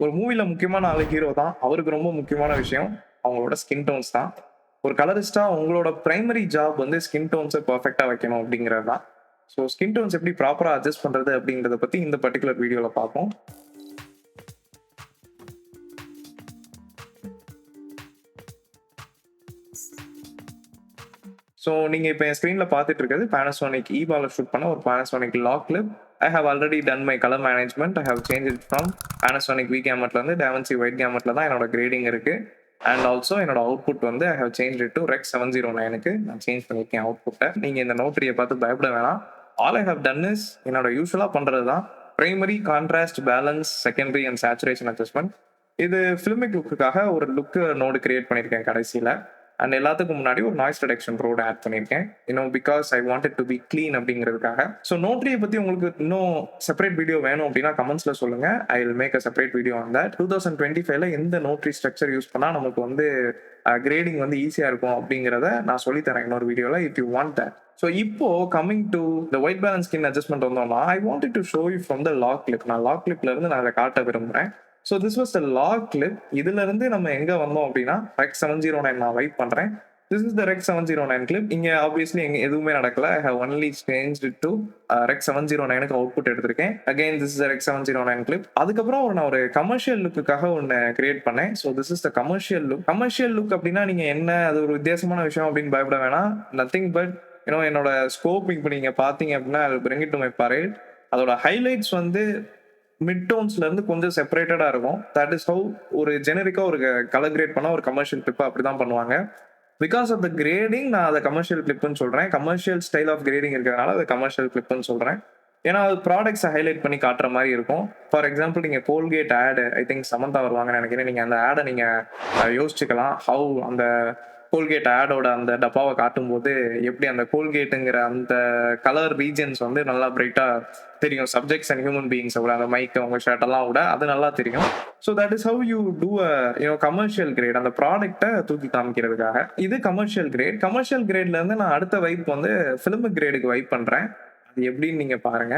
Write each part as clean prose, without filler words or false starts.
ஒரு மூவில முக்கியமான ஆளு ஹீரோ தான். அவருக்கு ரொம்ப முக்கியமான விஷயம் அவங்களோட ஸ்கின் டோன்ஸ் தான். ஒரு கலரிஸ்ட்டா உங்களோட பிரைமரி ஜாப் வந்து ஸ்கின் டோன்ஸ பெர்ஃபெக்ட்டா வைக்கணும் அப்படிங்கிறது தான். ஸோ ஸ்கின் டோன்ஸ் எப்படி ப்ராப்பரா அட்ஜஸ்ட் பண்றது அப்படின்றத பத்தி இந்த பர்ட்டிகுலர் வீடியோல பார்ப்போம். ஸோ நீங்க இப்ப என் ஸ்க்ரீன்ல பார்த்துட்டு இருக்கிறது Panasonic E-Ball ஷூட் பண்ண ஒரு Panasonic log clip. I have already done my colour management. I have change it from Panasonic V கேமட்ல இருந்து Davinci ஒயிட் கேமட்ல தான் என்னோட கிரேடிங் இருக்கு. அண்ட் ஆல்சோ என்னோட அவுட்புட் வந்து I have change it to Rec 709க்கு நான் சேஞ்ச் பண்ணியிருக்கேன் அவுட்புட்டை. நீங்க இந்த நோட்ரியை பார்த்து பயப்பட வேணாம். All I have done is என்னோட யூஸ்வலா பண்றது தான் primary, contrast, balance, secondary and saturation adjustment. இது ஃபிலிமிக் லுக்குக்காக ஒரு லுக் நோடு கிரியேட் பண்ணியிருக்கேன் கடைசியில். அண்ட் எல்லாத்துக்கும் முன்னாடி ஒரு நாய்ஸ் ரிடக்ஷன் ரோடு ஆட் பண்ணியிருக்கேன். Because I wanted to be clean அப்படிங்கிறதுக்காக. ஸோ நோட்ரியை பற்றி உங்களுக்கு இன்னும் செப்பரேட் வீடியோ வேணும் அப்படின்னா கமெண்ட்ஸ்ல சொல்லுங்க. I will make a separate video on that. 2025ல எந்த நோட்ரி ஸ்ட்ரக்சர் யூஸ் பண்ணால் நமக்கு வந்து கிரேடிங் வந்து ஈஸியாக இருக்கும் அப்படிங்கிறத நான் சொல்லித்தரேன் இன்னொரு வீடியோவில் if you want that. So இப்போ coming to the white balance skin adjustment வந்தோம்னா I wanted to show you from the log clip. நான் லாக் கிளிப்ல இருந்து நான் அதை காட்ட விரும்புகிறேன். So this was the log clip. இதுல இருந்து நம்ம எங்க வந்தோம் அப்படின்னா Rec 709 நான் வெயிட் பண்றேன். This is the Rec 709 clip. இங்க ஆப்வியஸ்லி எதுவுமே நடக்கல. I have only changed it to Rec 709க்கு அவுட்புட் எடுத்திருக்கேன். Again this is Rec 709 clip. அதுக்கப்புறம் நான் ஒரு கமர்ஷியல் லுக்குக்காக ஒன்று கிரியேட் பண்ணேன். So this is the commercial look. Commercial look அப்படின்னா நீங்க என்ன, அது ஒரு வித்தியாசமான விஷயம் அப்படின்னு பயப்பட வேணாம். நத்திங் பட் என்னோட ஸ்கோப் இப்போ நீங்க பாத்தீங்க அப்படின்னா bring it to my parade. அதோட ஹைலைட்ஸ் வந்து மிட் டோன்ஸ்ல இருந்து கொஞ்சம் செப்பரேட்டடா இருக்கும். தட் இஸ் ஹவு ஒரு ஜெனரிக்கா ஒரு கலர் கிரேட் பண்ணா ஒரு கமர்ஷியல் கிளிப் அப்படிதான் பண்ணுவாங்க. பிகாஸ் ஆஃப் த கிரேடிங் நான் அதை கமர்ஷியல் கிளிப்னு சொல்றேன். கமர்ஷியல் ஸ்டைல் ஆஃப் கிரேடிங் இருக்கிறதுனால அதை கமர்ஷியல் கிளிப்னு சொல்றேன். ஏன்னா அது ப்ராடக்ட்ஸை ஹைலைட் பண்ணி காட்டுற மாதிரி இருக்கும். ஃபார் எக்ஸாம்பிள் நீங்க கோல்கேட் ஆடு, ஐ திங்க் சமந்தா வருவாங்கன்னு நினைக்கிறேன். நீங்க அந்த ஆடை நீங்க யோசிச்சுக்கலாம். ஹவு அந்த கோல்கேட் ஆடோட அந்த டப்பாவை காட்டும் போது எப்படி அந்த கோல்கேட்டுங்கிற அந்த கலர் ரீஜன்ஸ் வந்து நல்லா பிரைட்டா தெரியும். சப்ஜெக்ட்ஸ் அண்ட் ஹியூமன் பீயிங்ஸ் விட அந்த மைக் உங்க ஷர்ட் எல்லாம் விட அது நல்லா தெரியும். So that is how you do commercial grade, அந்த ப்ராடக்டை தூக்கி காமிக்கிறதுக்காக. இது கமர்ஷியல் கிரேட். கமர்ஷியல் கிரேட்ல இருந்து நான் அடுத்த வைப் வந்து ஃபிலிமிக் கிரேடுக்கு வைப் பண்றேன். அது எப்படின்னு நீங்க பாருங்க.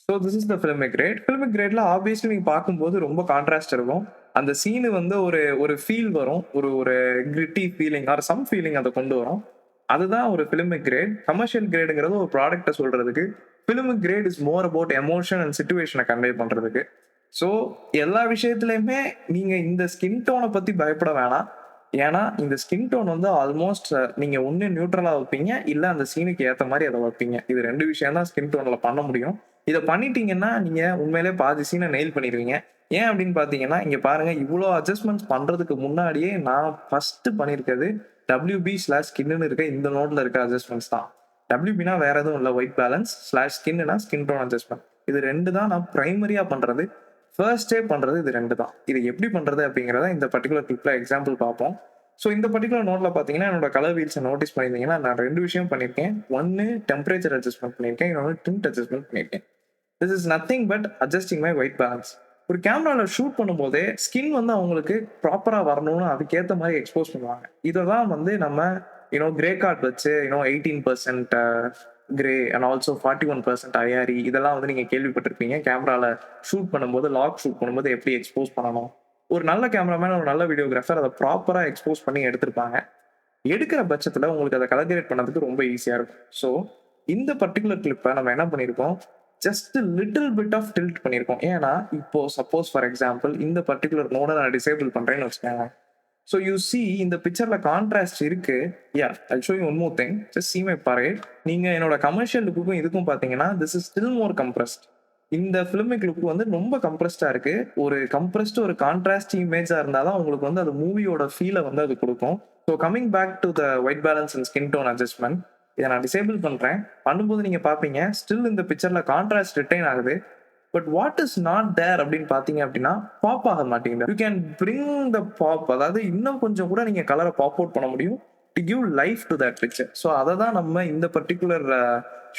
So this is the filmic grade. Filmic கிரேட்ல ஆப்வியஸ்லி நீங்க பார்க்கும்போது ரொம்ப கான்ட்ராஸ்ட் இருக்கும். அந்த சீனு வந்து ஒரு ஃபீல் வரும், ஒரு gritty feeling or some feeling அதை கொண்டு வரும். அதுதான் ஒரு ஃபிலிமிக் கிரேட். கமர்ஷியல் கிரேடுங்கிறது ஒரு ப்ராடக்டை சொல்றதுக்கு. Filmic grade is more about emotion and சிச்சுவேஷனை கன்வே பண்றதுக்கு. ஸோ எல்லா விஷயத்துலையுமே நீங்க இந்த ஸ்கின் டோனை பத்தி பயப்பட வேணாம். ஏன்னா இந்த ஸ்கின் டோன் வந்து ஆல்மோஸ்ட் நீங்க ஒன்னு நியூட்ரலா வைப்பீங்க, இல்ல அந்த சீனுக்கு ஏற்ற மாதிரி அதை வைப்பீங்க. இது ரெண்டு விஷயம் தான் ஸ்கின் டோன்ல பண்ண முடியும். இதை பண்ணிட்டீங்கன்னா நீங்க உண்மையிலே பாதி சீனை நெயில் பண்ணிடுவீங்க. ஏன் அப்படின்னு பாத்தீங்கன்னா இங்க பாருங்க, இவ்வளோ அட்ஜஸ்ட்மெண்ட்ஸ் பண்றதுக்கு முன்னாடியே நான் ஃபர்ஸ்ட் பண்ணிருக்கிறது WB/ஸ்கின்னு இருக்க இந்த நோட்ல இருக்க அட்ஜஸ்ட்மெண்ட்ஸ் தான். WBனா வேற எதுவும் இல்லை, ஒயிட் பேலன்ஸ் /ஸ்கின்னா ஸ்கின் டோன் அட்ஜஸ்ட்மெண்ட். இது ரெண்டு தான் நான் பிரைமரியா பண்றது. ஃபர்ஸ்டே பண்றது இது ரெண்டு தான். இது எப்படி பண்றது அப்படிங்கிறத இந்த பர்டிகுலர் கிளிப்ல எக்ஸாம்பிள் பார்ப்போம். ஸோ இந்த பர்டிகுலர் நோட்ல பாத்தீங்கன்னா என்னோட கலர் வீல்ஸை நோட்டீஸ் பண்ணியிருந்தீங்கன்னா நான் ரெண்டு விஷயம் பண்ணியிருக்கேன். ஒன்னு டெம்பரேச்சர் அட்ஜஸ்ட்மெண்ட் பண்ணியிருக்கேன், இன்னொன்று டிண்ட் அட்ஜஸ்ட்மெண்ட் பண்ணியிருக்கேன். This is nothing but adjusting my white balance. ஒரு கேமரால ஷூட் பண்ணும்போதே ஸ்கின் வந்து அவங்களுக்கு ப்ராப்பரா வரணும்னு அதுக்கேற்ற மாதிரி எக்ஸ்போஸ் பண்ணுவாங்க. இதை தான் வந்து நம்ம கிரே கார்ட் வச்சு 18% கிரே அண்ட் ஆல்சோ 41% IRE இதெல்லாம் வந்து நீங்க கேள்விப்பட்டிருப்பீங்க. கேமரால ஷூட் பண்ணும்போது, லாக் ஷூட் பண்ணும்போது எப்படி எக்ஸ்போஸ் பண்ணணும். ஒரு நல்ல கேமராமேன், ஒரு நல்ல வீடியோகிராஃபர் அதை ப்ராப்பரா எக்ஸ்போஸ் பண்ணி எடுத்திருப்பாங்க. எடுக்கிற பட்சத்துல உங்களுக்கு அதை கலர் கிரேட் பண்ணதுக்கு ரொம்ப ஈஸியா இருக்கும். ஸோ இந்த பர்டிகுலர் கிளிப்பை நம்ம என்ன பண்ணியிருக்கோம், just little bit of tilt பண்ணியிருக்கோம். ஏன்னா இப்போ சப்போஸ் ஃபார் எக்ஸாம்பிள் இந்த பர்டிகுலர் நோடை நான் டிசேபிள் பண்றேன்னு வச்சுக்கோங்க. ஸோ யூ சி இந்த பிக்சர்ல கான்ட்ராஸ்ட் இருக்கு. I show you one more thing. Just see my parade. நீங்க என்னோட கமர்ஷியல் லுக்குக்கும் இதுக்கும் பாத்தீங்கன்னா this is still more compressed. இந்த ஃபிலிமிக் லுக் வந்து ரொம்ப கம்ப்ரஸ்டா இருக்கு. ஒரு கம்ப்ரஸ்ட் ஒரு கான்ட்ராஸ்ட் இமேஜா இருந்தாதான் உங்களுக்கு வந்து அது மூவியோட ஃபீலை வந்து அது கொடுக்கும். So coming back to the white balance and skin tone adjustment, இதை நான் டிசேபிள் பண்றேன். பண்ணும்போது நீங்க பாப்பீங்க ஸ்டில் இந்த பிக்சர்ல கான்ட்ராஸ்ட் ரிட்டைன் ஆகுது. But what is not there அப்படின்னு பாத்தீங்க அப்படின்னா பாப் ஆக மாட்டேங்குது. You can bring the pop, அதாவது இன்னும் கொஞ்சம் கூட நீங்க கலரை பாப் அவுட் பண்ண முடியும் to give life to that picture. So அதை தான் நம்ம இந்த பர்டிகுலர்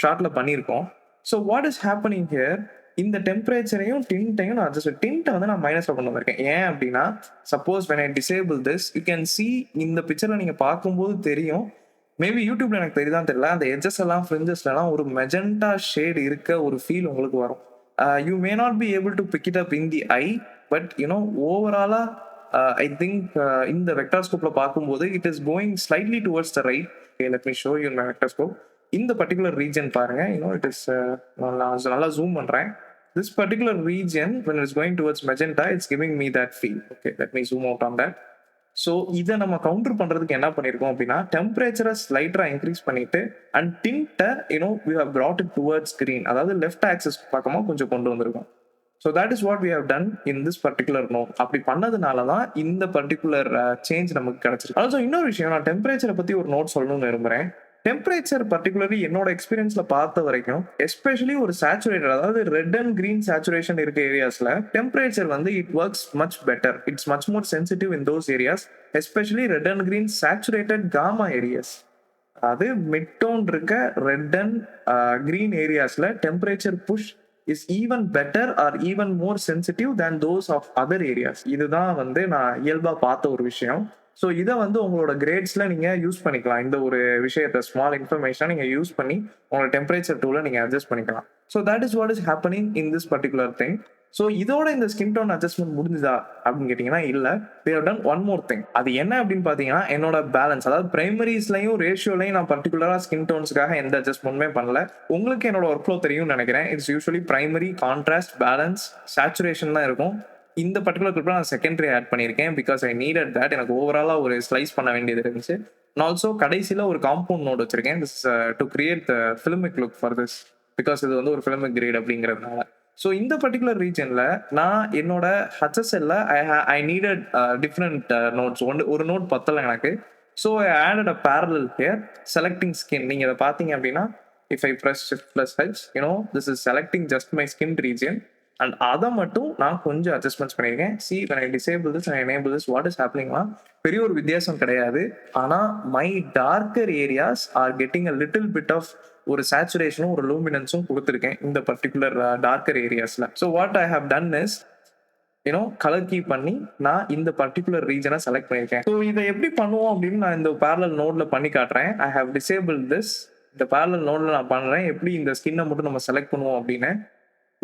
ஷார்ட்ல பண்ணியிருக்கோம். So what is happening here, இந்த டெம்பரேச்சரையும் டிண்ட்டையும் நான் அட்ஜஸ்ட் டிண்ட்டை வந்து நான் மைனஸ்ல கொண்டு வந்திருக்கேன். ஏன் அப்படின்னா suppose when I disable this you can see இந்த பிக்சர்ல நீங்க பார்க்கும்போது தெரியும். மேபி யூடியூப்ல எனக்கு தெரியுதான் தெரியல, அந்த எட்ஜஸ் எல்லாம் ஃப்ரிஞ்சஸ்லாம் ஒரு மெஜெண்டா ஷேட் இருக்க ஒரு ஃபீல் உங்களுக்கு வரும். You may not be able to pick it up in the eye, but ஓவராலா ஐ திங்க் இந்த வெக்டார் ஸ்கோப்ல பார்க்கும்போது it is going slightly towards the right. Let me show you my vector scope. இந்த particular region பாருங்க, it is நல்லா zoom பண்றேன். This particular region, when it's going towards magenta, it's giving me that feel. Okay, let me zoom out on that. So இதை நம்ம counter பண்றதுக்கு என்ன பண்ணிருக்கோம் அப்படின்னா, டெம்பரேச்சரை ஸ்லைட்டரா இன்க்ரீஸ் பண்ணிட்டு அண்ட் டிண்ட்டை we have brought it towards green, அதாவது லெஃப்ட் ஆக்சிஸ் பக்கமா கொஞ்சம் கொண்டு வந்திருக்கோம். So that is what we have done in this particular node. அப்படி பண்ணதுனால தான் இந்த பர்டிகுலர் சேஞ்ச் நமக்கு கிடைச்சிருக்கு. ஆல்சோ இன்னொரு விஷயம், நான் டெம்பரேச்சரை பத்தி ஒரு நோட் சொல்லணும்னு விரும்புறேன். டெம்பரேச்சர் பர்டிகுலர்லி என்னோட எக்ஸ்பீரியன்ஸ்ல பார்த்த வரைக்கும், எஸ்பெஷலி ஒரு சேச்சுரேட்டட், அதாவது ரெட் அண்ட் கிரீன் சேச்சுரேஷன் இருக்க ஏரியாஸ்ல temperature it works much better. It's much more sensitive in those areas, especially red and green saturated gamma areas. அது மிட் டோன் இருக்க ரெட் அண்ட் கிரீன் ஏரியாஸ்ல temperature push is even better or even more sensitive than those of other areas. இதுதான் நான் இயல்பா பார்த்த ஒரு விஷயம். So இதை உங்களோட கிரேட்ஸ்ல நீங்க யூஸ் பண்ணிக்கலாம். இந்த ஒரு விஷயத்த, ஸ்மால் இன்ஃபர்மேஷனை நீங்க யூஸ் பண்ணி உங்களோட டெம்பரேச்சர் டூல நீங்க அட்ஜஸ்ட் பண்ணிக்கலாம். So that is what is happening in this particular thing. So இதோட இந்த ஸ்கின் டோன் அட்ஜஸ்ட்மெண்ட் முடிஞ்சுதா அப்படின்னு கேட்டீங்கன்னா இல்ல, we have done one more thing. அது என்ன அப்படின்னு பாத்தீங்கன்னா, என்னோட பேலன்ஸ், அதாவது பிரைமரிஸ்லையும் ரேஷியோலையும் நான் பர்டிகுலரா ஸ்கின் டோன்ஸ்க்காக எந்த அட்ஜஸ்ட்மெண்ட்டுமே பண்ணல. உங்களுக்கு என்னோட ஒர்க் ஃப்ளோ தெரியும்னு நினைக்கிறேன். It's usually primary, contrast, balance, saturation தான் இருக்கும். இந்த பர்டிகுலர் கிளிப்ல நான் செகண்டரி ஆட் பண்ணியிருக்கேன் பிகாஸ் ஐ நீடட் தட். எனக்கு ஓவராலா ஒரு ஸ்லைஸ் பண்ண வேண்டியது இருந்துச்சு. நான் ஆல்சோ கடைசியில் ஒரு காம்பவுண்ட் நோட் வச்சிருக்கேன், this to create the filmic look for this, because இது ஒரு ஃபிலிமிக் கிரேட் அப்படிங்கிறதுனால. ஸோ இந்த பர்டிகுலர் ரீஜன்ல நான் என்னோட ஹச்எஸ்எல்ல ஐ நீடட் டிஃப்ரெண்ட் நோட்ஸ். ஒரு நோட் பத்தல எனக்கு. So I added a parallel here selecting skin. நீங்க இதை பார்த்தீங்க அப்படின்னா, if I press shift plus H, this is selecting just my skin region. And அதை மட்டும் நான் கொஞ்சம் அட்ஜஸ்ட்மெண்ட்ஸ் பண்ணியிருக்கேன். See when I disable this and enable this, what is happening னா பெரிய ஒரு வித்தியாசம் கிடையாது. ஆனால் my darker areas are getting a little bit of ஒரு சேச்சுரேஷனும் ஒரு லூமினன்ஸும் கொடுத்துருக்கேன் இந்த பர்டிகுலர் டார்க்கர் ஏரியாஸ்ல. So what I have done is colour key பண்ணி நான் இந்த பர்டிகுலர் ரீஜனை செலக்ட் பண்ணியிருக்கேன். ஸோ இதை எப்படி பண்ணுவோம் அப்படின்னு நான் இந்த பேரலல் நோட்ல பண்ணி காட்டுறேன். I have disable this. இந்த பேரலல் நோட்ல நான் பண்றேன் எப்படி இந்த ஸ்கின்னை மட்டும் நம்ம செலக்ட் பண்ணுவோம் அப்படின்னு.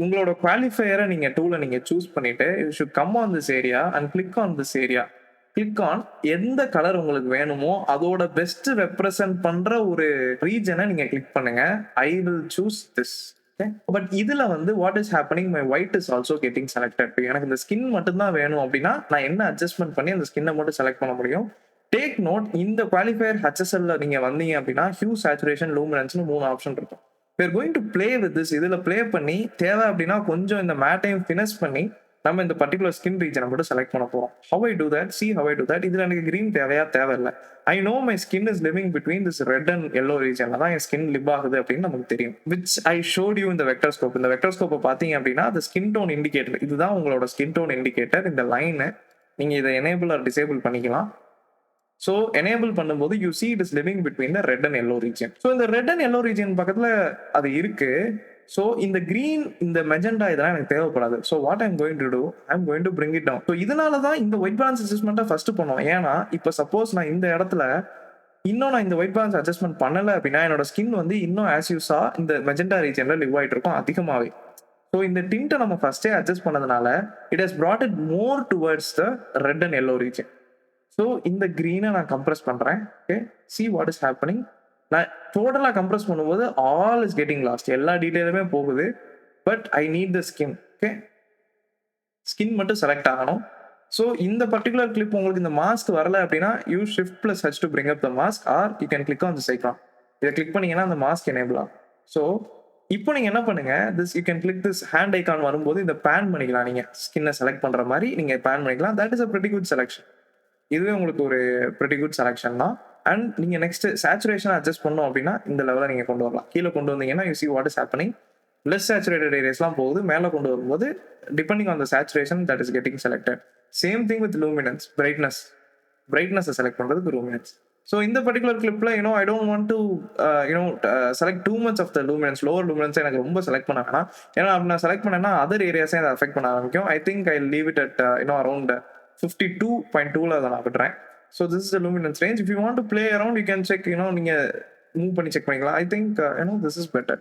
உங்களோட குவாலிஃபையரை நீங்க டூல நீங்க சூஸ் பண்ணிட்டு you should come on this area and click on this area. Click on எந்த கலர் உங்களுக்கு வேணுமோ அதோட பெஸ்ட் ரெப்ரசன்ட் பண்ற ஒரு ரீஜனை நீங்க கிளிக் பண்ணுங்க. I will choose this. But இதுல what is happening, my white is also getting selected. எனக்கு இந்த ஸ்கின் மட்டும் தான் வேணும் அப்படின்னா நான் என்ன அட்ஜஸ்ட்மெண்ட் பண்ணி அந்த ஸ்கின்னை மட்டும் செலக்ட் பண்ண முடியும். டேக் நோட், இந்த குவாலிஃபையர் ஹச்எஸ்எல்ல நீங்க வந்தீங்க அப்படின்னா ஹியூ, சேச்சுரேஷன், லூமினன்ஸ்னு 3 ஆப்ஷன் இருக்கும். we are going to play with this. இதுல ப்ளே பண்ணி தேவை அப்படின்னா கொஞ்சம் இந்த மேட்டையும் ஃபினிஷ் பண்ணி நம்ம இந்த பர்டிகுலர் ஸ்கின் ரீஜனை மட்டும் செலக்ட் பண்ண போறோம். how I do that, see how I do that. இதுல எனக்கு கிரீன் தேவையில்லை. I know my skin is living between this red and yellow region. அதான் என் ஸ்கின் லிவ் ஆகுது அப்படின்னு நமக்கு தெரியும். which I showed you in the vector scope. இந்த vector ஸ்கோப்பை பார்த்தீங்க அப்படின்னா the skin tone indicator, இதுதான் உங்களோட ஸ்கின் டோன் இண்டிகேட்டர். இந்த லைனை நீங்க இதை எனேபிள் ஆர் டிசேபிள் பண்ணிக்கலாம். ஸோ எனேபிள் பண்ணும்போது you see it is living between the red and yellow region. So இந்த ரெட் அண்ட் எல்லோ ரீஜன் பக்கத்தில் அது இருக்கு. ஸோ இந்த கிரீன், இந்த மெஜெண்டா இதெல்லாம் எனக்கு தேவைப்படாது. So what I'm going to do, I'm going to bring it down. So இதனால தான் இந்த ஒயிட் பேலன்ஸ் அட்ஜஸ்ட்மெண்ட்டை ஃபர்ஸ்ட் பண்ணுவோம். ஏன்னா இப்போ சப்போஸ் நான் இந்த இடத்துல இன்னும் நான் இந்த ஒயிட் பேலன்ஸ் அட்ஜஸ்ட்மெண்ட் பண்ணலை அப்படின்னா என்னோட ஸ்கின் இன்னும் ஆஸ் யூஸா இந்த மெஜெண்டா ரீஜன்ல லிவ் ஆகிட்டு இருக்கும் அதிகமாகவே. ஸோ இந்த டிண்ட்டை நம்ம ஃபர்ஸ்டே அட்ஜஸ்ட் பண்ணதுனால it has brought it more towards the red and yellow region. So இந்த க்ரீனை நான் கம்ப்ரெஸ் பண்ணுறேன். Okay, C what is happening. நான் டோட்டலாக கம்ப்ரெஸ் பண்ணும்போது ஆல் இஸ் கெட்டிங் லாஸ்ட், எல்லா டீட்டெயிலுமே போகுது. But I need the skin. Okay, skin மட்டும் செலக்ட் ஆகணும். ஸோ இந்த பர்டிகுலர் கிளிப் உங்களுக்கு இந்த மாஸ்க் வரல அப்படின்னா you shift plus H to bring up the mask, are you can click on this icon. இதை கிளிக் பண்ணீங்கன்னா அந்த மாஸ்க் எனேபிள் ஆகும். ஸோ இப்போ நீங்க என்ன பண்ணுங்க, this you can click this hand icon வரும்போது இந்த பேன் பண்ணிக்கலாம். நீங்க ஸ்கின்னை செலக்ட் பண்ற மாதிரி நீங்க பேன் பண்ணிக்கலாம். That is a pretty good selection. இதுவே உங்களுக்கு ஒரு பிரிட்டி குட் செலக்ஷன் தான். அண்ட் நீங்க நெக்ஸ்ட் சேச்சுரேஷன் அட்ஜஸ்ட் பண்ணோம் அப்படின்னா இந்த லெவலில் நீங்க கொண்டு வரலாம். கீழே கொண்டு வந்தீங்கன்னா you see what is happening. Less saturated ஏரியாஸ்லாம் போகுது. மேலே கொண்டு வரும்போது depending on the saturation that is getting selected. Same thing with luminance, பிரைட்னஸை செலக்ட் பண்றதுக்கு லூமினன்ஸ். ஸோ இந்த பர்டிகுலர் கிளிப்ல I don't want to select too much of the luminance. Lower luminance எனக்கு ரொம்ப செலக்ட் பண்ண வேணாம். ஏன்னா அப்படி நான் செலக்ட் பண்ணேன்னா அதர் ஏரியாஸே அதை அஃபெக்ட் பண்ண ஆரம்பிக்கும். I think I leave it at around 52.2ல அதை நான் விட்டுறேன். So this is the luminance range. If you want to play around you can check, நீங்க மூவ் பண்ணி செக் பண்ணிக்கலாம். I think this is better.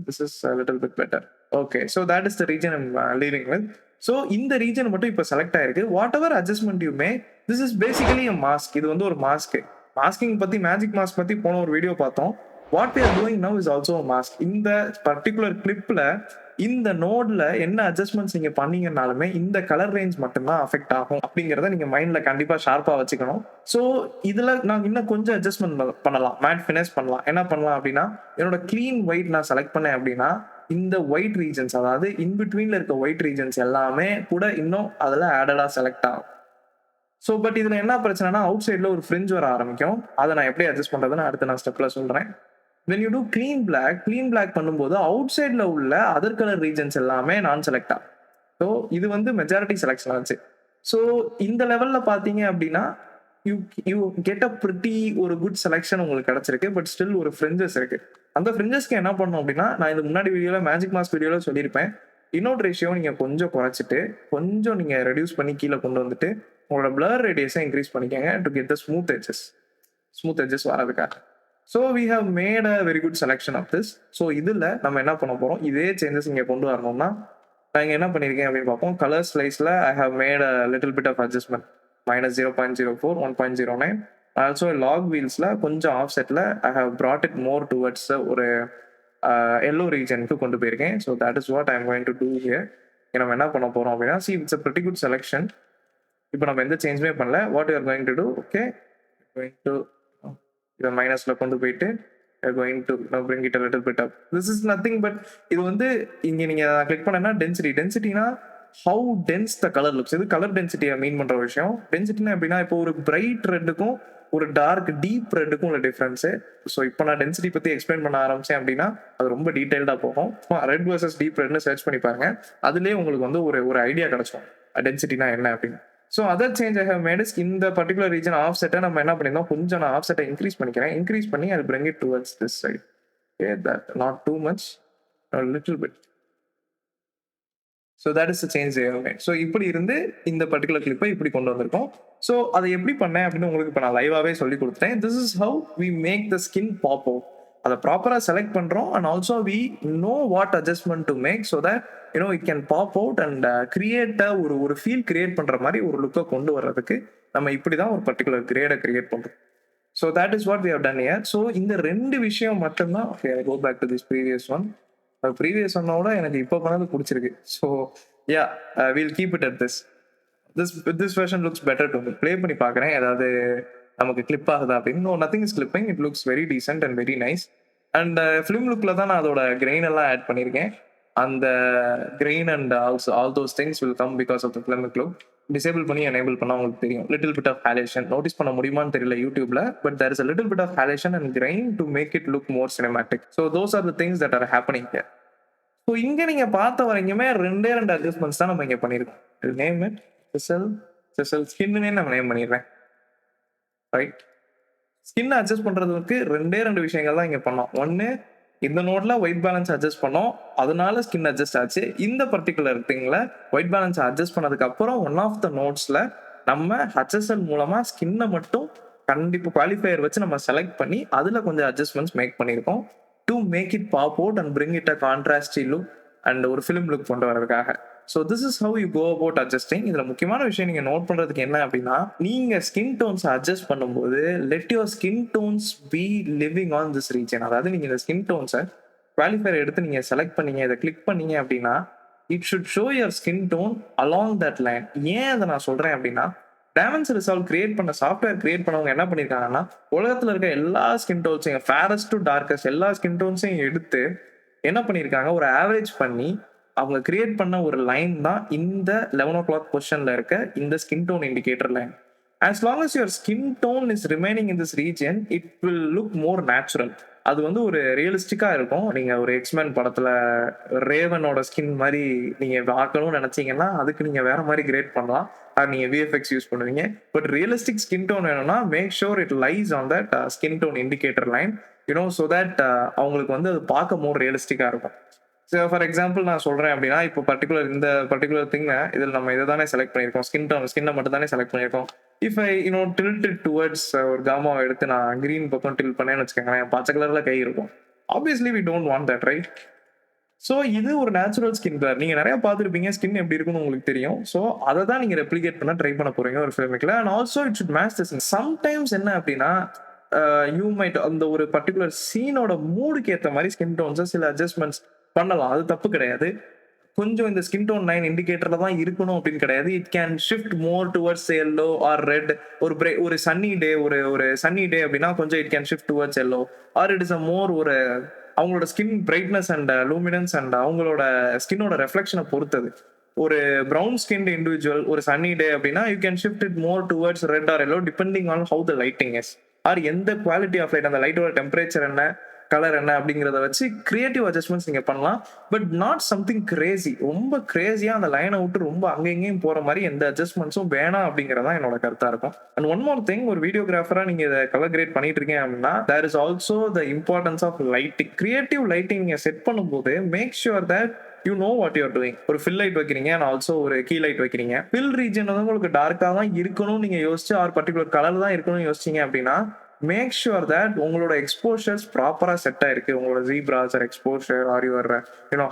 This is a little bit better. Okay, so that is the region I'm leaving with. So இந்த region மட்டும் இப்போ select ஆயிருக்கு. Whatever adjustment you may, this is basically a mask. இது வந்து ஒரு mask. Masking பத்தி, magic mask பத்தி போன ஒரு வீடியோ பார்த்தோம். What we are doing now is also mask. இந்த பர்டிகுலர் கிளிப்ல இந்த நோட்ல என்ன அட்ஜஸ்ட்மெண்ட்ஸ் நீங்க பண்ணீங்கன்னாலுமே இந்த கலர் ரேஞ்ச் மட்டும்தான் அஃபெக்ட் ஆகும் அப்படிங்கிறத நீங்க மைண்ட்ல கண்டிப்பா ஷார்ப்பா வச்சுக்கணும். ஸோ இதுல நான் இன்னும் கொஞ்சம் அட்ஜஸ்ட்மெண்ட் பண்ணலாம், மேட் ஃபினிஷ் பண்ணலாம். என்ன பண்ணலாம் அப்படின்னா, என்னோட கிளீன் ஒயிட் நான் செலக்ட் பண்ணேன் அப்படின்னா இந்த ஒயிட் ரீஜன்ஸ், அதாவது இன்பிட்வீன்ல இருக்க ஒயிட் ரீஜன்ஸ் எல்லாமே கூட இன்னும் அதுல ஆடடா செலக்ட் ஆகும். ஸோ பட் இதுல என்ன பிரச்சனைனா, அவுட் சைட்ல ஒரு ஃப்ரிஞ்ச் வர ஆரம்பிக்கும். அதை நான் எப்படி அட்ஜஸ்ட் பண்றதுன்னு அடுத்து நான் ஸ்டெப்ல சொல்றேன். when you do clean black பண்ணும்போது அவுட் சைட்ல உள்ள அதர் கலர் ரீஜன்ஸ் எல்லாமே நான் செலக்ட் ஆகும். ஸோ இது வந்து மெஜாரிட்டி செலக்ஷன் ஆச்சு. ஸோ இந்த லெவல்ல பாத்தீங்க அப்படின்னா you you get a pretty ஒரு குட் செலக்ஷன் உங்களுக்கு கிடைச்சிருக்கு. பட் ஸ்டில் ஒரு ஃப்ரிஞ்சஸ் இருக்கு. அந்த ஃப்ரிஞ்சஸ்க்கு என்ன பண்ணணும் அப்படின்னா, நான் இது முன்னாடி வீடியோல மேஜிக் மாஸ்க் வீடியோல சொல்லியிருப்பேன். இன்னோட் ரேஷியோ நீங்க கொஞ்சம் குறைச்சிட்டு கொஞ்சம் நீங்க ரெடியூஸ் பண்ணி கீழே கொண்டு வந்துட்டு உங்களோட பிளர் ரேடியஸை இன்க்ரீஸ் பண்ணிக்கோங்க to get the smooth edges வரதுக்காக. So we have made a very good selection of this. So இதில் நம்ம என்ன பண்ண போகிறோம், இதே சேஞ்சஸ் இங்கே கொண்டு வரணும்னா நான் இங்கே என்ன பண்ணியிருக்கேன் அப்படின்னு பார்ப்போம். கலர் ஸ்லைஸில் I have made a little bit of adjustment -0.04, 1.09. Also log வீல்ஸில் கொஞ்சம் ஆஃப் செட்டில் I have brought it more towards ஒரு எல்லோ ரீஜனுக்கு கொண்டு போயிருக்கேன். So that is what I am going to do here. நம்ம என்ன பண்ண போகிறோம் அப்படின்னா, see it's a pretty good selection. இப்போ நம்ம எந்த சேஞ்சுமே பண்ணல. What you are going to do, okay, going to இதை மைனஸ்ல கொண்டு போயிட்டு going to bring it a little bit up. This is nothing but இது வந்து இங்க நீங்க கிளிக் பண்ணனா டென்சிட்டினா how dense the color looks. இது கலர் டென்சிட்டியை மீன் பண்ற விஷயம். டென்சிட்டினா எப்படின்னா, இப்போ ஒரு பிரைட் ரெட்டுக்கும் ஒரு டார்க் டீப் ரெட்டுக்கும் உள்ள டிஃபரன்ஸ். ஸோ இப்போ நான் டென்சிட்டி பத்தி எக்ஸ்பிளைன் பண்ண ஆரம்பிச்சேன் அப்படின்னா அது ரொம்ப டீடைல்டா போகும். ரெட் வர்சஸ் டீப் ரெட்னு சர்ச் பண்ணி பாருங்க. அதுலயே உங்களுக்கு வந்து ஒரு ஐடியா கிடைச்சிடும் டென்சிட்டினா என்ன அப்படின்னு. So other change I have made is இந்த பர்டிகுலர் ரீஜன் ஆஃப் செட்டை நம்ம என்ன பண்ணியிருந்தோம், கொஞ்சம் நான் ஆஃப் செட்டை இன்க்ரீஸ் பண்ணிக்கிறேன். இன்க்ரீஸ் பண்ணி அது bring it towards this side. Okay, that not too much, a little bit. So that is the change I have made. So இப்படி இருந்து இந்த பர்டிகுலர் கிளிப்பை இப்படி கொண்டு வந்திருக்கோம். ஸோ அதை எப்படி பண்ணேன் அப்படின்னு உங்களுக்கு இப்போ நான் லைவாகவே சொல்லி கொடுத்தேன். This is how we make the skin pop out. அதை ப்ராப்பராக செலக்ட் பண்ணுறோம். And also we know what adjustment to make so that it can pop out and கிரியேட்டை ஒரு ஃபீல் கிரியேட் பண்ணுற மாதிரி ஒரு லுக்கை கொண்டு வர்றதுக்கு நம்ம இப்படி தான் ஒரு பர்டிகுலர் கிரேடை கிரியேட் பண்ணுறோம். So that is what we have done here. So இந்த ரெண்டு விஷயம் மட்டும்தான். Okay, I go back to this previous one. Previous ஒன்னோட எனக்கு இப்போ பண்ணது பிடிச்சிருக்கு. So yeah, will keep it at this version looks better to me. Play பண்ணி பார்க்குறேன், ஏதாவது நமக்கு கிளிப் ஆகுதா அப்படின்னு. No, nothing is clipping. It looks very decent and very nice. And film லுக்கில் தான் நான் அதோட கிரெயின் எல்லாம் ஆட் பண்ணியிருக்கேன். அந்த grain and also all those things will come because of the filmic look. Disable பண்ணி எனேபிள் பண்ணால் உங்களுக்கு தெரியும். Little bit of halation notice பண்ண முடியுமான்னு தெரியல யூடியூப்ல, but there is a little bit of halation and grain to make it look more cinematic. So those are the things that are happening here. So இங்கே நீங்கள் பார்த்த வரைக்குமே ரெண்டு adjustments தான் நம்ம இங்கே பண்ணியிருக்கோம். நேம் இட் செசல் ஸ்கின்னே நம்ம நேம் பண்ணிடுறேன். ரைட், ஸ்கின் அட்ஜஸ்ட் பண்றதுக்கு ரெண்டு விஷயங்கள் தான் இங்க பண்ணோம். ஒன்னு, இந்த நோட்ல ஒயிட் பேலன்ஸ் அட்ஜஸ்ட் பண்ணோம், அதனால ஸ்கின் அட்ஜஸ்ட் ஆச்சு. இந்த பர்டிகுலர் திங்ல ஒயிட் பேலன்ஸ் அட்ஜஸ்ட் பண்ணதுக்கு அப்புறம் ஒன் ஆஃப் த நோட்ஸ்ல நம்ம HSL மூலமா ஸ்கின்னை மட்டும் கண்டிப்பா குவாலிஃபையர் வச்சு நம்ம செலக்ட் பண்ணி அதுல கொஞ்சம் அட்ஜஸ்ட்மெண்ட்ஸ் மேக் பண்ணியிருக்கோம் to make it pop out and bring it a contrasty look and ஒரு ஃபிலிம் லுக் கொண்டு வரதுக்காக. So this is how you go about adjusting. இதுல முக்கியமான விஷயம் நீங்க நோட் பண்றதுக்கு என்ன அப்படின்னா, நீங்க ஸ்கின் டோன்ஸ் அட்ஜஸ்ட் பண்ணும்போது let your skin tones be living on this region. அதாவது நீங்க இந்த ஸ்கின் டோன்ஸை குவாலிஃபையர் எடுத்து நீங்க செலக்ட் பண்ணீங்க, இதை கிளிக் பண்ணீங்க அப்படின்னா it should show your skin tone along that line. ஏன் அதை நான் சொல்றேன் அப்படின்னா, டைமென்ஷன் ரிசால்வ் கிரியேட் பண்ண சாஃப்ட்வேர் கிரியேட் பண்ணவங்க என்ன பண்ணிருக்காங்கன்னா, உலகத்துல இருக்க எல்லா ஸ்கின் டோன்ஸையும் ஃபேரஸ்ட் டு டார்க்கஸ்ட் எல்லா ஸ்கின் டோன்ஸையும் எடுத்து என்ன பண்ணியிருக்காங்க, ஒரு ஆவரேஜ் பண்ணி அவங்க கிரியேட் பண்ண ஒரு லைன் தான் இந்த 11 o'clock பொசிஷன்ல இருக்க இந்த skin tone indicator line. As long as your skin tone is remaining in this region, it will look more natural. அது வந்து ஒரு ரியலிஸ்டிக்கா இருக்கும். நீங்க ஒரு எக்ஸ்மேன் படத்துல ரேவனோட ஸ்கின் மாதிரி நீங்க பார்க்கணும்னு நினைச்சீங்கன்னா அதுக்கு நீங்க வேற மாதிரி கிரியேட் பண்ணலாம், அது நீங்க விஎஃப்எக்ஸ் யூஸ் பண்ணுவீங்க. பட் ரியலிஸ்டிக் ஸ்கின் டோன் வேணும்னா make sure it lies on that skin tone indicator line, so that அவங்களுக்கு வந்து அது பார்க்க மோர் ரியலிஸ்டிக்கா இருக்கும். ஸோ ஃபார் எக்ஸாம்பிள் நான் சொல்றேன் அப்படின்னா, இப்போ இந்த பர்டிகுலர் திங்க இதில் நம்ம இதை தானே செலக்ட் பண்ணியிருக்கோம், ஸ்கின்னை மட்டும் தானே செலக்ட் பண்ணியிருக்கோம். இஃப் ஐ டில்டட் டுவர்ட்ஸ் ஒரு காமாவை எடுத்து நான் கிரீன் பக்கம் டில் பண்ணேன்னு வச்சுக்கோங்களேன், பச்சை கலர்ல கை இருக்கும். Obviously we don't want that, right? So இது ஒரு நேச்சுரல் ஸ்கின் கலர். நீங்க நெறைய பார்த்துருப்பீங்க. ஸ்கின் எப்படி இருக்கும்னு உங்களுக்கு தெரியும். ஸோ அத தான் நீங்க ரெப்ளிகேட் பண்ண ட்ரை பண்ண போறீங்க ஒரு ஃபில்மிக்ல. And also it should match the scene. Sometimes என்ன அப்டின்னா, யூ மைட் அந்த ஒரு பர்ட்டிகுலர் சீனோட மூடுக்கு ஏத்த மாரி ஸ்கின் டோன்ஸ சில அட்ஜஸ்ட்மென்ட்ஸ் பண்ணலாம். அது தப்பு கிடையாது. கொஞ்சம் இந்த ஸ்கின் டோன் லைன் இண்டிகேட்டர்ல தான் இருக்கணும் அப்படின்னு கிடையாது. It can shift more towards yellow or red. ஒரு சன்னி டே ஒரு சன்னி டே அப்படின்னா கொஞ்சம் it can shift towards yellow or it is a more ஒரு அவங்களோட skin brightness and luminance and அவங்களோட ஸ்கின்னோட ரெஃப்ளெக்ஷனை பொறுத்தது. ஒரு ப்ரௌன் ஸ்கின் இண்டிவிஜுவல் ஒரு சன்னி டே அப்படின்னா you can shift it more towards red or yellow depending on how the lighting is or எந்த quality of light அந்த லைட்டோட டெம்பரேச்சர் என்ன கலர் என்ன அப்படிங்கிறத வச்சு கிரியேட்டிவ் அட்ஜஸ்ட்மெண்ட்ஸ் நீங்க பண்ணலாம். But not something Crazy. ரொம்ப கிரேசியா அந்த லைனை விட்டு ரொம்ப அங்க இங்கேயும் போற மாதிரி எந்த அட்ஜஸ்ட்மெண்ட்ஸும் வேணாம் அப்படிங்கறதா என்னோட கருத்தா இருக்கும். அண்ட் ஒன் மோர் திங், ஒரு வீடியோகிராஃபரா நீங்க இதை கலர் கிரேட் பண்ணிட்டு இருக்கீங்க அப்படின்னா there is also the importance of lighting. Creative lighting நீங்க செட் பண்ணும்போது make sure that you know what you're doing. ஒரு ஃபில் லைட் வைக்கிறீங்க அண்ட் ஆல்சோ ஒரு கீ லைட் வைக்கிறீங்க. ஃபில் ரீஜன் வந்து உங்களுக்கு டார்க்கா தான் இருக்கணும் நீங்க யோசிச்சு ஆர் பர்டிகுலர் கலர் தான் இருக்கணும்னு யோசிச்சீங்க அப்படின்னா மேக் ஷுர் தட் உங்களோட எக்ஸ்போஷர்ஸ் ப்ராப்பரா செட் ஆயிருக்கு. உங்களோட zebras or exposure or your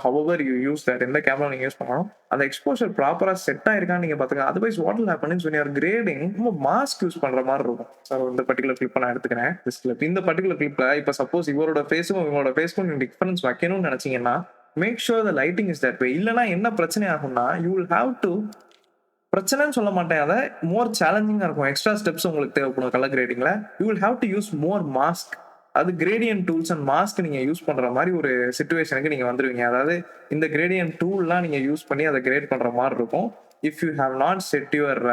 however you use that எந்த கேமரா நீங்க யூஸ் பண்ணணும் அந்த எக்ஸ்போஷர் ப்ராப்பரா செட் ஆயிருக்கான்னு நீங்க பாத்துங்க. Otherwise what will happen is when you are grading ரொம்ப மாஸ்க் யூஸ் பண்ற மாதிரி இருக்கும். ஸோ இந்த பர்டிகுலர் கிளிப் நான் எடுத்துக்கிறேன். இந்த பர்டிகுலர் கிளிப்ல இப்ப சப்போஸ் இவரோட ஃபேஸும் இவங்களோட ஃபேஸ்க்கும் நீங்க டிஃபரன்ஸ் வைக்கணும்னு நினைச்சீங்கன்னா make sure the lighting is that way. இல்லைன்னா என்ன பிரச்சனை ஆகும்னா யூ வில் ஹாவ் டு பிரச்சனைன்னு சொல்ல மாட்டேன், அதை மோர் சேலஞ்சிங்கா இருக்கும். எக்ஸ்ட்ரா ஸ்டெப்ஸ் உங்களுக்கு தேவைப்படும் கலர் கிரேடிங்ல. You will have to use more mask. அது கிரேடியன்ட் டூல்ஸ் அண்ட் மாஸ்க் நீங்க யூஸ் பண்ற மாதிரி ஒரு சிச்சுவேஷனுக்கு நீங்க வந்துருவீங்க. அதாவது இந்த கிரேடியன்ட் டூல்லாம் நீங்க யூஸ் பண்ணி அதை கிரேட் பண்ற மாதிரி இருக்கும். If you have not set your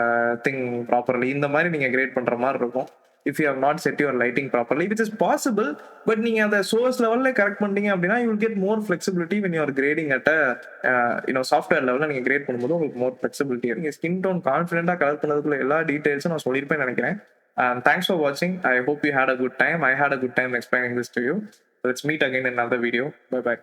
thing properly இந்த மாதிரி நீங்க கிரேட் பண்ற மாதிரி இருக்கும். if you have not set your lighting properly, which is possible, but நீங்க அந்த source levelல கரெக்ட் பண்ணிட்டீங்க அப்படின்னா you will get more flexibility when you are grading at a software level. நீங்க கிரேட் பண்ணும்போது உங்களுக்கு more flexibility. நீங்க ஸ்கின் டோன் கான்ஃபிடென்ட்டா கலர் பண்ணதுக்குள்ள எல்லா டீடைல்ஸும் நான் சொல்லியிருப்பேன்னு நினைக்கிறேன். Thanks for watching. I hope you had a good time. I had a good time explaining this to you. Let's meet again in another video. Bye bye.